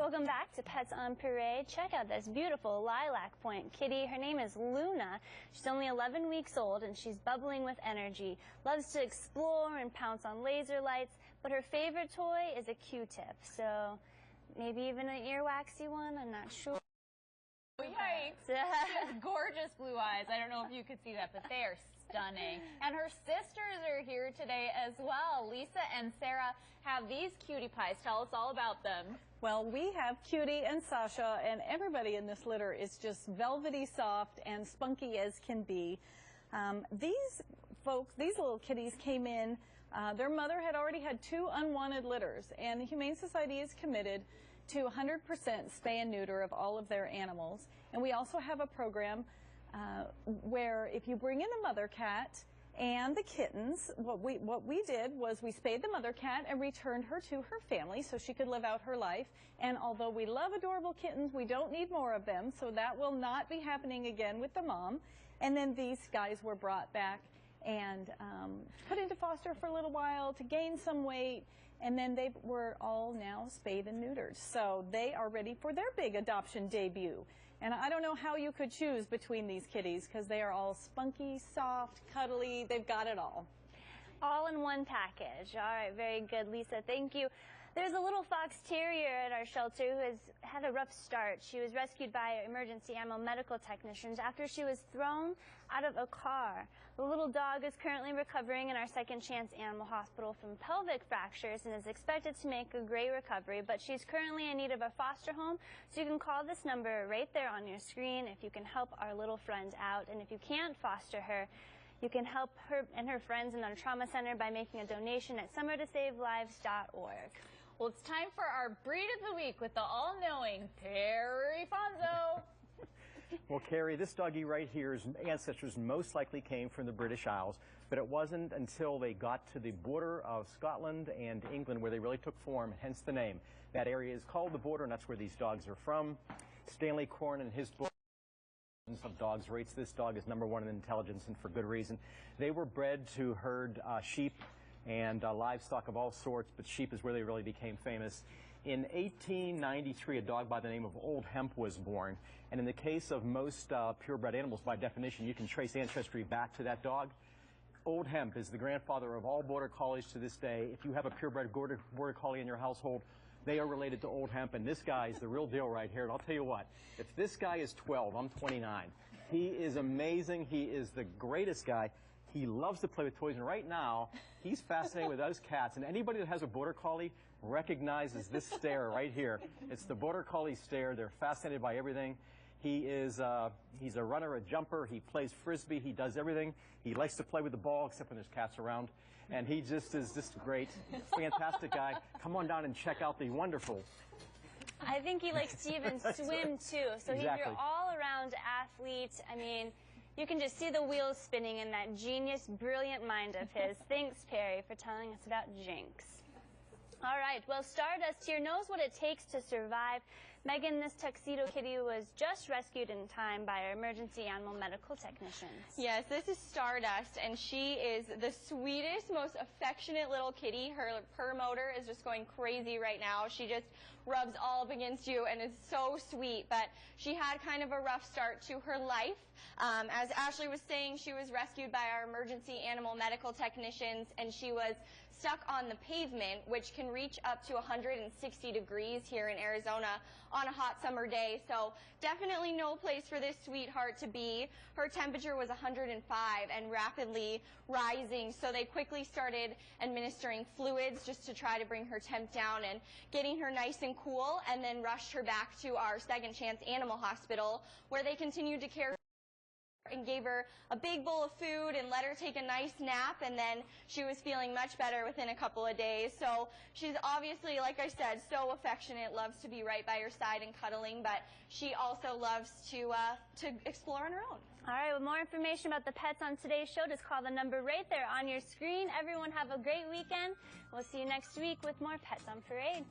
Welcome back to Pets on Parade. Check out this beautiful lilac point kitty. Her name is Luna. She's only 11 weeks old and she's bubbling with energy. Loves to explore and pounce on laser lights, but her favorite toy is a Q-tip. So maybe even an earwaxy one, I'm not sure. Yikes. She has gorgeous blue eyes. I don't know if you could see that, but they are stunning. And her sisters are here today as well. Lisa and Sarah have these cutie pies. Tell us all about them. Well, we have Cutie and Sasha, and everybody in this litter is just velvety soft and spunky as can be. These little kitties came in. Their mother had already had 2 unwanted litters, and the Humane Society is committed to 100% spay and neuter of all of their animals. And we also have a program where if you bring in the mother cat and the kittens, what we did was we spayed the mother cat and returned her to her family so she could live out her life. And although we love adorable kittens, we don't need more of them, so that will not be happening again with the mom. And then these guys were brought back and put into foster for a little while to gain some weight, and then they were all now spayed and neutered. So they are ready for their big adoption debut. And I don't know how you could choose between these kitties because they are all spunky, soft, cuddly. They've got it all. All in one package. All right, very good, Lisa. Thank you. There's a little fox terrier at our shelter who has had a rough start. She was rescued by emergency animal medical technicians after she was thrown out of a car. The little dog is currently recovering in our Second Chance Animal Hospital from pelvic fractures and is expected to make a great recovery, but she's currently in need of a foster home, so you can call this number right there on your screen if you can help our little friend out. And if you can't foster her, you can help her and her friends in our trauma center by making a donation at summertosavelives.org. Well, it's time for our Breed of the Week with the all-knowing Perry Fonzo. Well, Carrie, this doggy right here's ancestors most likely came from the British Isles, but it wasn't until they got to the border of Scotland and England where they really took form, hence the name. That area is called the border, and that's where these dogs are from. Stanley Corn, in his book of dogs, rates this dog as #1 in intelligence, and for good reason. They were bred to herd sheep and livestock of all sorts, but sheep is where they really became famous. In 1893, a dog by the name of Old Hemp was born, and in the case of most purebred animals, by definition, you can trace ancestry back to that dog. Old Hemp is the grandfather of all border collies to this day. If you have a purebred border collie in your household, they are related to Old Hemp, and this guy is the real deal right here. And I'll tell you what, if this guy is 12, I'm 29. He is amazing. He is the greatest guy. He loves to play with toys, and right now, he's fascinated with those cats. And anybody that has a border collie recognizes this stare right here. It's the border collie stare. They're fascinated by everything. He's a runner, a jumper. He plays frisbee. He does everything. He likes to play with the ball, except when there's cats around. And he just is just great, fantastic guy. Come on down and check out the wonderful. I think he likes to even swim too. So he's your all-around athlete. I mean, you can just see the wheels spinning in that genius, brilliant mind of his. Thanks, Perry, for telling us about Jinx. All right, well, Stardust here knows what it takes to survive. Megan, this tuxedo kitty was just rescued in time by our emergency animal medical technicians. Yes, this is Stardust, and she is the sweetest, most affectionate little kitty. Her purr motor is just going crazy right now. She just rubs all up against you and is so sweet, but she had kind of a rough start to her life. As Ashley was saying, she was rescued by our emergency animal medical technicians, and she was stuck on the pavement, which can reach up to 160 degrees here in Arizona on a hot summer day. So definitely no place for this sweetheart to be. Her temperature was 105 and rapidly rising, so they quickly started administering fluids just to try to bring her temp down and getting her nice and cool, and then rushed her back to our Second Chance Animal Hospital, where they continued to care and gave her a big bowl of food and let her take a nice nap, and then she was feeling much better within a couple of days. So she's obviously, like I said, so affectionate, loves to be right by your side and cuddling, but she also loves to explore on her own. All right, well, more information about the pets on today's show, just call the number right there on your screen. Everyone have a great weekend. We'll see you next week with more Pets on Parade.